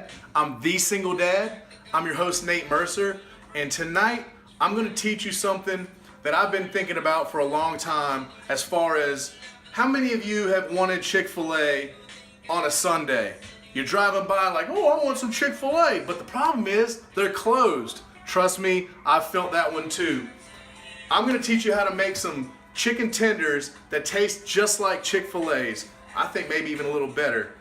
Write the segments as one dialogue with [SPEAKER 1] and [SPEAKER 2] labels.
[SPEAKER 1] Dad. I'm the Single Dad. I'm your host, Nate Mercer, and tonight I'm going to teach you something that I've been thinking about for a long time, as far as how many of you have wanted Chick-fil-A on a Sunday? You're driving by like, oh, I want some Chick-fil-A, but the problem is they're closed. Trust me, I've felt that one too. I'm going to teach you how to make some chicken tenders that taste just like Chick-fil-A's. I think maybe even a little better.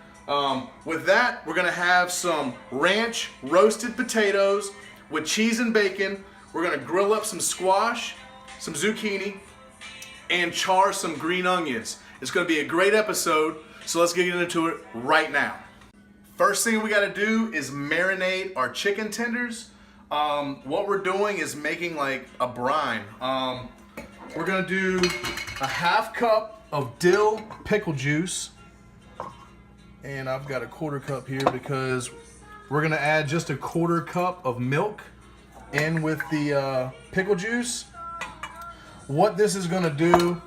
[SPEAKER 1] With that, we're gonna have some ranch roasted potatoes with cheese and bacon. We're gonna grill up some squash, some zucchini, and char some green onions. It's gonna be a great episode, so let's get into it right now. First thing we gotta do is marinate our chicken tenders. What we're doing is making like a brine. We're gonna do a half cup of dill pickle juice. And I've got a quarter cup here because we're gonna add just a quarter cup of milk in with the pickle juice. What this is gonna do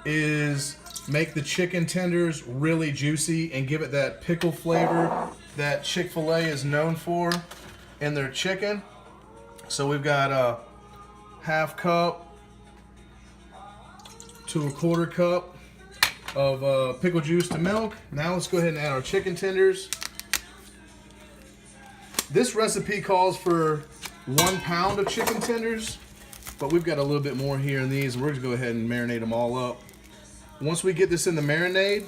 [SPEAKER 1] is make the chicken tenders really juicy and give it that pickle flavor that Chick-fil-A is known for in their chicken. So we've got a half cup to a quarter cup of pickle juice to milk. Now let's go ahead and add our chicken tenders. This recipe calls for 1 pound of chicken tenders, but we've got a little bit more here in these. We're gonna go ahead and marinate them all up. Once we get this in the marinade,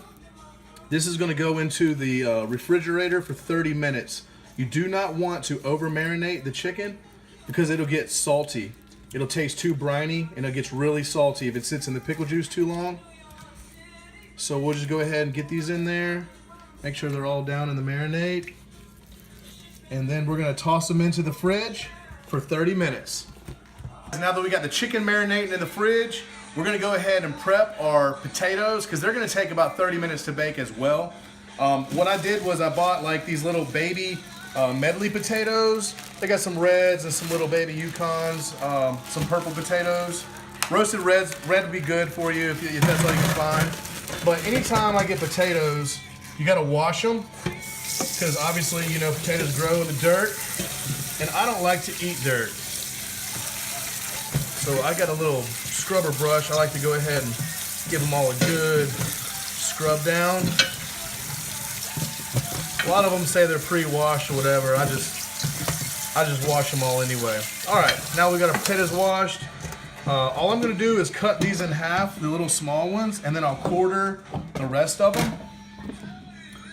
[SPEAKER 1] this is gonna go into the refrigerator for 30 minutes. You do not want to over marinate the chicken because it'll get salty. It'll taste too briny and it gets really salty if it sits in the pickle juice too long. So we'll just go ahead and get these in there, make sure they're all down in the marinade, and then we're gonna toss them into the fridge for 30 minutes. Now that we got the chicken marinating in the fridge, we're gonna go ahead and prep our potatoes because they're gonna take about 30 minutes to bake as well. What I did was I bought like these little baby medley potatoes. They got some reds and some little baby Yukons, some purple potatoes. Roasted red would be good for you if that's all you can find. But anytime I get potatoes, you gotta wash them because obviously, you know, potatoes grow in the dirt and I don't like to eat dirt. So I got a little scrubber brush. I like to go ahead and give them all a good scrub down. A lot of them say they're pre-washed or whatever. I just wash them all anyway. All right, now we got our potatoes washed. All I'm gonna do is cut these in half, the little small ones, and then I'll quarter the rest of them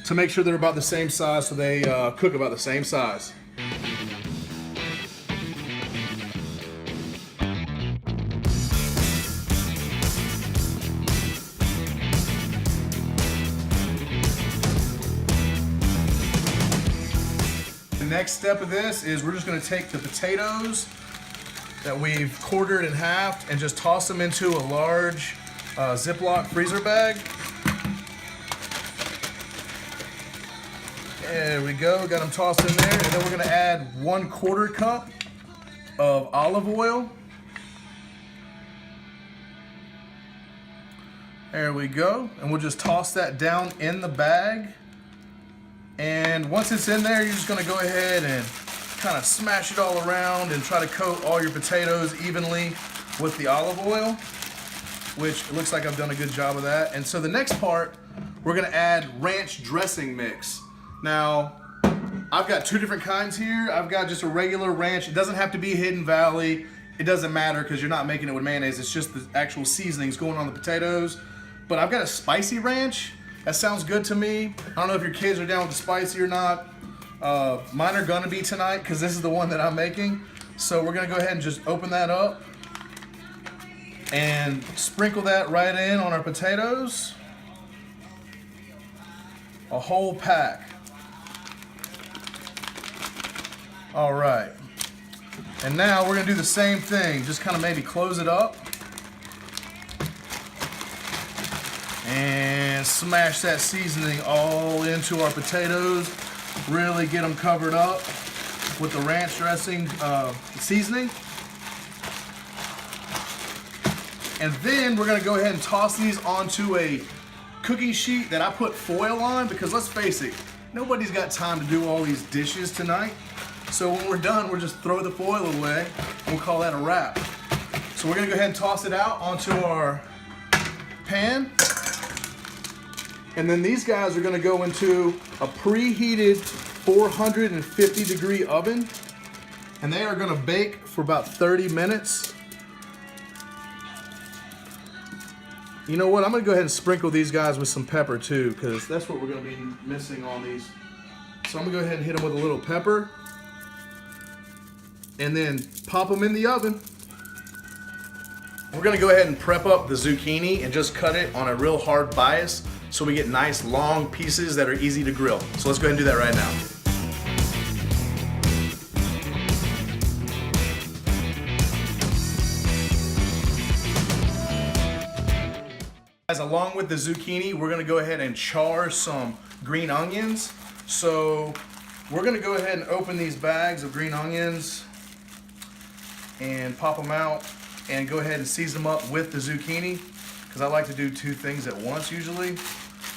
[SPEAKER 1] to make sure they're about the same size so they cook about the same size. The next step of this is we're just gonna take the potatoes that we've quartered in half and just toss them into a large Ziploc freezer bag. There we go, got them tossed in there. And then we're gonna add 1/4 cup of olive oil. There we go. And we'll just toss that down in the bag. And once it's in there, you're just gonna go ahead and kind of smash it all around and try to coat all your potatoes evenly with the olive oil, which looks like I've done a good job of that. And so the next part, we're gonna add ranch dressing mix. Now, I've got 2 different kinds here. I've got just a regular ranch. It doesn't have to be Hidden Valley. It doesn't matter because you're not making it with mayonnaise. It's just the actual seasonings going on the potatoes. But I've got a spicy ranch. That sounds good to me. I don't know if your kids are down with the spicy or not. Mine are gonna be tonight because this is the one that I'm making. So we're gonna go ahead and just open that up and sprinkle that right in on our potatoes. A whole pack. All right. And now we're gonna do the same thing. Just kind of maybe close it up and smash that seasoning all into our potatoes. Really get them covered up with the ranch dressing seasoning. And then we're gonna go ahead and toss these onto a cookie sheet that I put foil on because let's face it, Nobody's got time to do all these dishes tonight. So when we're done, we'll just throw the foil away and we'll call that a wrap. So we're gonna go ahead and toss it out onto our pan. And then these guys are gonna go into a preheated 450 degree oven. And they are gonna bake for about 30 minutes. You know what, I'm gonna go ahead and sprinkle these guys with some pepper too, because that's what we're gonna be missing on these. So I'm gonna go ahead and hit them with a little pepper. And then pop them in the oven. We're gonna go ahead and prep up the zucchini and just cut it on a real hard bias so we get nice long pieces that are easy to grill. So let's go ahead and do that right now. Guys, along with the zucchini, we're gonna go ahead and char some green onions. So we're gonna go ahead and open these bags of green onions and pop them out and go ahead and season them up with the zucchini, because I like to do two things at once usually.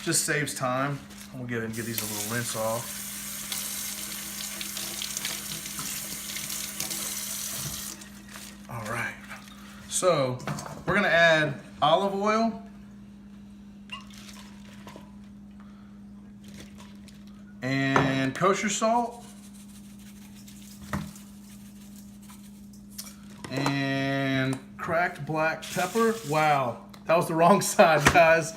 [SPEAKER 1] Just saves time. I'm gonna go ahead and give these a little rinse off. All right, so we're gonna add olive oil, and kosher salt, and cracked black pepper. Wow, that was the wrong side, guys.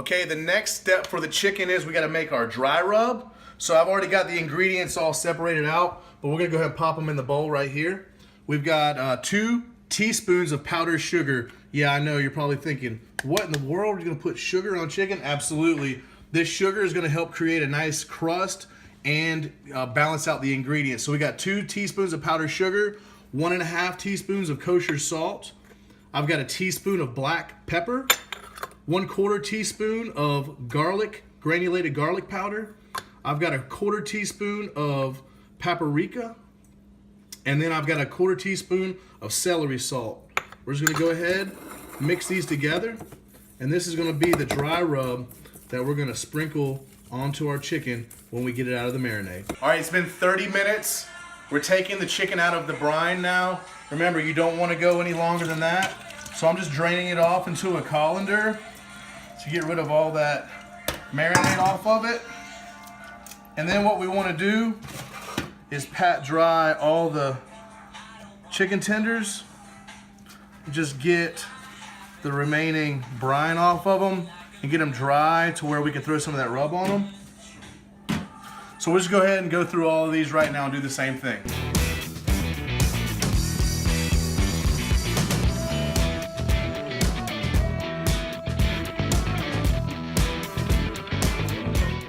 [SPEAKER 1] Okay, the next step for the chicken is we gotta make our dry rub. So I've already got the ingredients all separated out, but we're gonna go ahead and pop them in the bowl right here. We've got 2 teaspoons of powdered sugar. Yeah, I know, you're probably thinking, what in the world, are you gonna put sugar on chicken? Absolutely. This sugar is gonna help create a nice crust and balance out the ingredients. So we got 2 teaspoons of powdered sugar, 1.5 teaspoons of kosher salt. I've got a teaspoon of black pepper, 1/4 teaspoon of garlic, granulated garlic powder. I've got a 1/4 teaspoon of paprika, and then I've got a 1/4 teaspoon of celery salt. We're just gonna go ahead, mix these together, and this is gonna be the dry rub that we're gonna sprinkle onto our chicken when we get it out of the marinade. All right, it's been 30 minutes. We're taking the chicken out of the brine now. Remember, you don't wanna go any longer than that. So I'm just draining it off into a colander to get rid of all that marinade off of it. And then what we wanna do is pat dry all the chicken tenders. Just get the remaining brine off of them and get them dry to where we can throw some of that rub on them. So we'll just go ahead and go through all of these right now and do the same thing.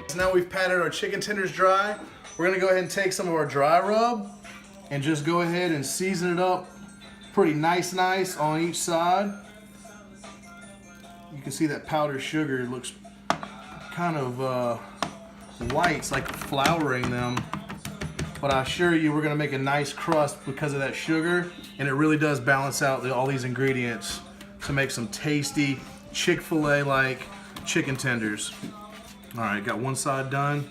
[SPEAKER 1] So now we've patted our chicken tenders dry. We're gonna go ahead and take some of our dry rub and just go ahead and season it up pretty nice on each side. You can see that powdered sugar looks kind of white. It's like flouring them. But I assure you, we're gonna make a nice crust because of that sugar, and it really does balance out all these ingredients to make some tasty Chick-fil-a like chicken tenders. All right, got one side done.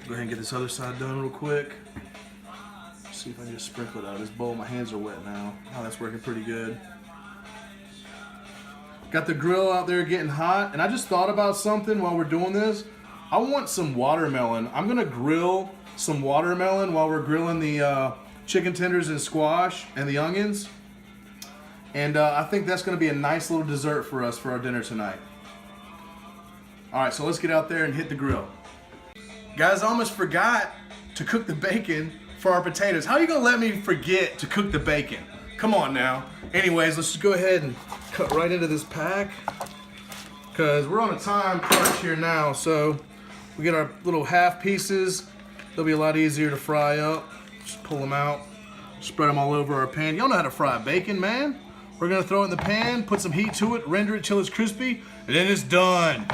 [SPEAKER 1] Go ahead and get this other side done real quick. See if I can just sprinkle it out of this bowl. My hands are wet now. Oh, that's working pretty good. Got the grill out there getting hot, and I just thought about something while we're doing this. I want some watermelon. I'm gonna grill some watermelon while we're grilling the chicken tenders and squash and the onions. And I think that's gonna be a nice little dessert for us for our dinner tonight. All right, so let's get out there and hit the grill. Guys, I almost forgot to cook the bacon for our potatoes. How are you gonna let me forget to cook the bacon? Come on now. Anyways, let's just go ahead and cut right into this pack, because we're on a time crunch here now. So we get our little half pieces. They'll be a lot easier to fry up. Just pull them out, spread them all over our pan. Y'all know how to fry bacon, man. We're gonna throw it in the pan, put some heat to it, render it till it's crispy, and then it's done.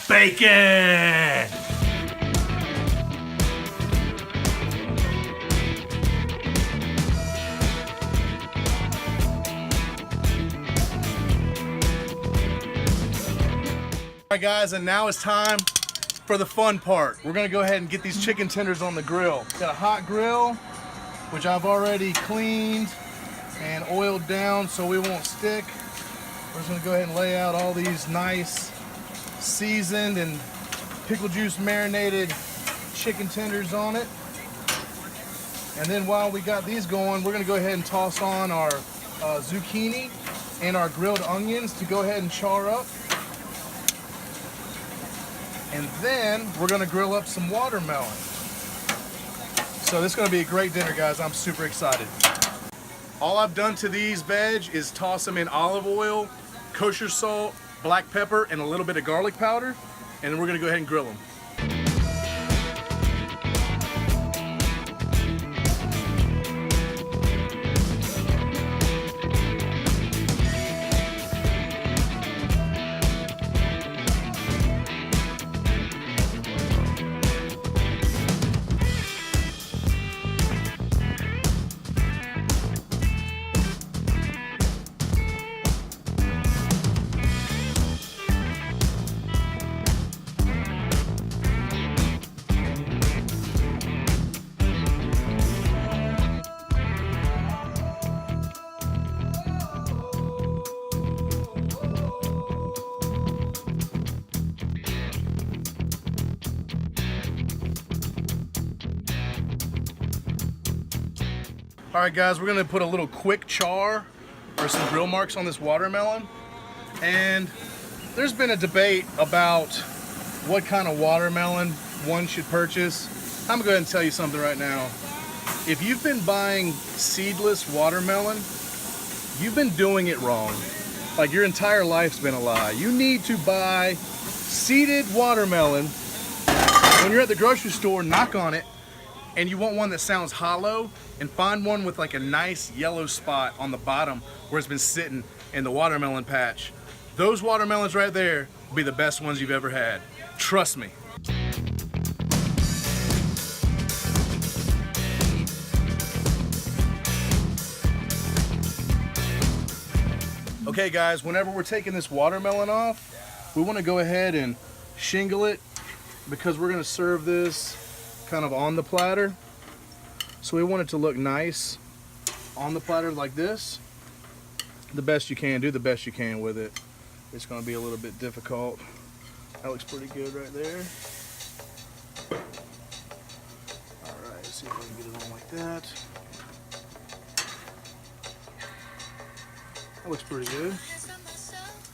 [SPEAKER 1] Bacon! right, guys, and now it's time for the fun part. We're gonna go ahead and get these chicken tenders on the grill. Got a hot grill, which I've already cleaned and oiled down so we won't stick. We're just gonna go ahead and lay out all these nice seasoned and pickle juice marinated chicken tenders on it. And then while we got these going, we're gonna go ahead and toss on our zucchini and our grilled onions to go ahead and char up. And then we're gonna grill up some watermelon. So this is gonna be a great dinner, guys. I'm super excited. All I've done to these veg is toss them in olive oil, kosher salt, black pepper, and a little bit of garlic powder. And then we're gonna go ahead and grill them. All right, guys, we're gonna put a little quick char or some grill marks on this watermelon. And there's been a debate about what kind of watermelon one should purchase. I'm gonna go ahead and tell you something right now. If you've been buying seedless watermelon, you've been doing it wrong. Like, your entire life's been a lie. You need to buy seeded watermelon. When you're at the grocery store, knock on it, and you want one that sounds hollow, and find one with like a nice yellow spot on the bottom where it's been sitting in the watermelon patch. Those watermelons right there will be the best ones you've ever had. Trust me. Okay, guys, whenever we're taking this watermelon off, we want to go ahead and shingle it because we're going to serve this kind of on the platter. So we want it to look nice on the platter like this. The best you can, do the best you can with it. It's going to be a little bit difficult. That looks pretty good right there. Alright, let's see if I can get it on like that. That looks pretty good.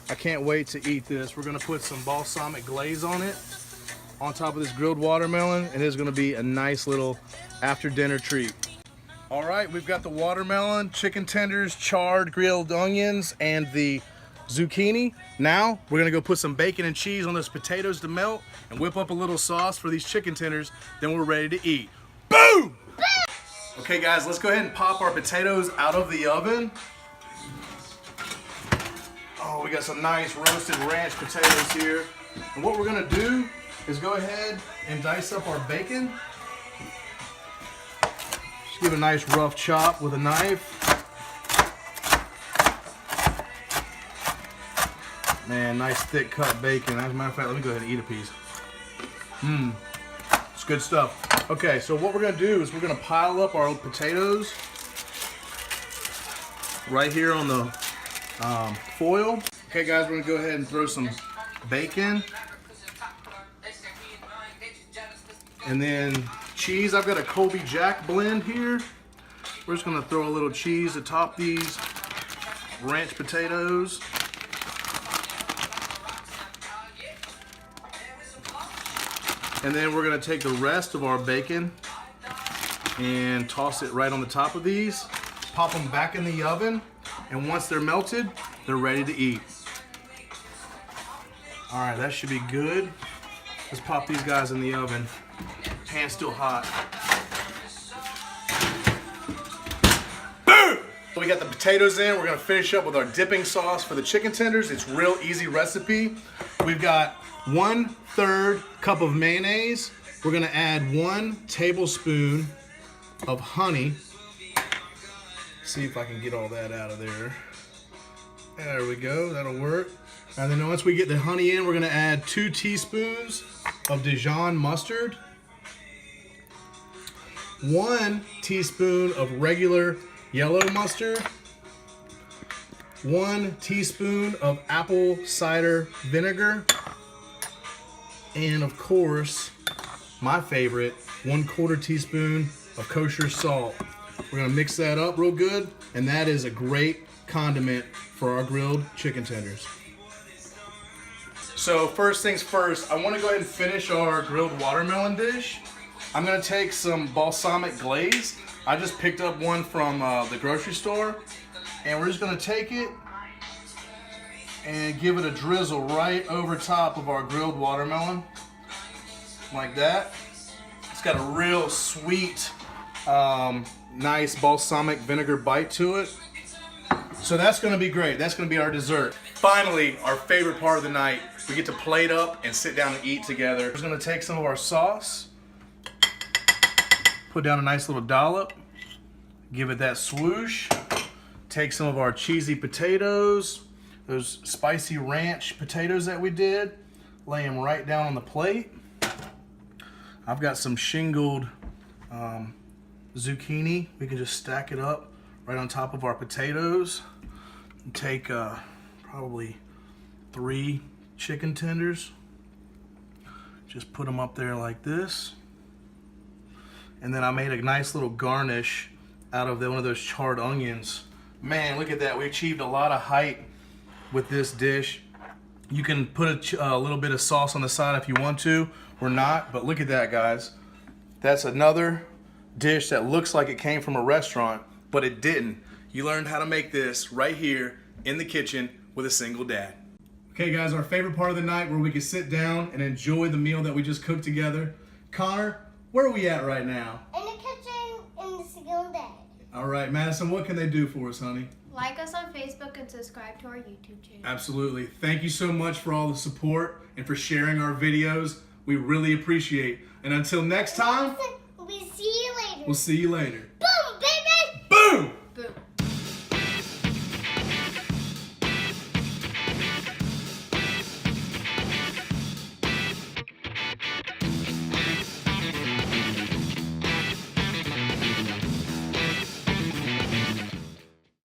[SPEAKER 1] I can't wait to eat this. We're going to put some balsamic glaze on it, on top of this grilled watermelon, and it's going to be a nice little after dinner treat. All right, we've got the watermelon, chicken tenders, charred grilled onions, and the zucchini. Now we're going to go put some bacon and cheese on those potatoes to melt and whip up a little sauce for these chicken tenders. Then we're ready to eat. Boom! Okay, guys, let's go ahead and pop our potatoes out of the oven. Oh, we got some nice roasted ranch potatoes here. And what we're going to do is go ahead and dice up our bacon. Just give it a nice rough chop with a knife. Man, nice thick cut bacon. As a matter of fact, let me go ahead and eat a piece. It's good stuff. Okay, so what we're gonna do is we're gonna pile up our potatoes right here on the foil. Okay, guys, we're gonna go ahead and throw some bacon. And then cheese. I've got a Colby Jack blend here. We're just gonna throw a little cheese atop these ranch potatoes. And then we're gonna take the rest of our bacon and toss it right on the top of these. Pop them back in the oven, and once they're melted, they're ready to eat. All right, that should be good. Let's pop these guys in the oven. Pan's still hot. Boom! We got the potatoes in. We're gonna finish up with our dipping sauce for the chicken tenders. It's a real easy recipe. We've got 1/3 cup of mayonnaise. We're gonna add 1 tablespoon of honey. See if I can get all that out of there. There we go, that'll work. And then once we get the honey in, we're gonna add 2 teaspoons of Dijon mustard, 1 teaspoon of regular yellow mustard, 1 teaspoon of apple cider vinegar, and of course, my favorite, 1/4 teaspoon of kosher salt. We're gonna mix that up real good, and that is a great condiment for our grilled chicken tenders. So first things first, I wanna go ahead and finish our grilled watermelon dish. I'm gonna take some balsamic glaze. I just picked up one from the grocery store, and we're just gonna take it and give it a drizzle right over top of our grilled watermelon, like that. It's got a real sweet, nice balsamic vinegar bite to it. So that's gonna be great. That's gonna be our dessert. Finally, our favorite part of the night, we get to plate up and sit down and eat together. We're just gonna take some of our sauce, put down a nice little dollop, give it that swoosh, take some of our cheesy potatoes, those spicy ranch potatoes that we did, lay them right down on the plate. I've got some shingled zucchini. We can just stack it up right on top of our potatoes. And take probably 3 chicken tenders. Just put them up there like this. And then I made a nice little garnish out of one of those charred onions. Man, look at that. We achieved a lot of height with this dish. You can put a little bit of sauce on the side if you want to, or not, but look at that, guys. That's another dish that looks like it came from a restaurant, but it didn't. You learned how to make this right here in the kitchen with a single dad. Okay, guys, our favorite part of the night where we can sit down and enjoy the meal that we just cooked together. Connor, where are we at right now?
[SPEAKER 2] In the kitchen in the single dad.
[SPEAKER 1] All right, Madison, what can they do for us, honey?
[SPEAKER 3] Like us on Facebook and subscribe to our YouTube channel.
[SPEAKER 1] Absolutely. Thank you so much for all the support and for sharing our videos. We really appreciate it. And until next time,
[SPEAKER 2] We'll see you later.
[SPEAKER 1] we'll see you later.
[SPEAKER 2] Bye.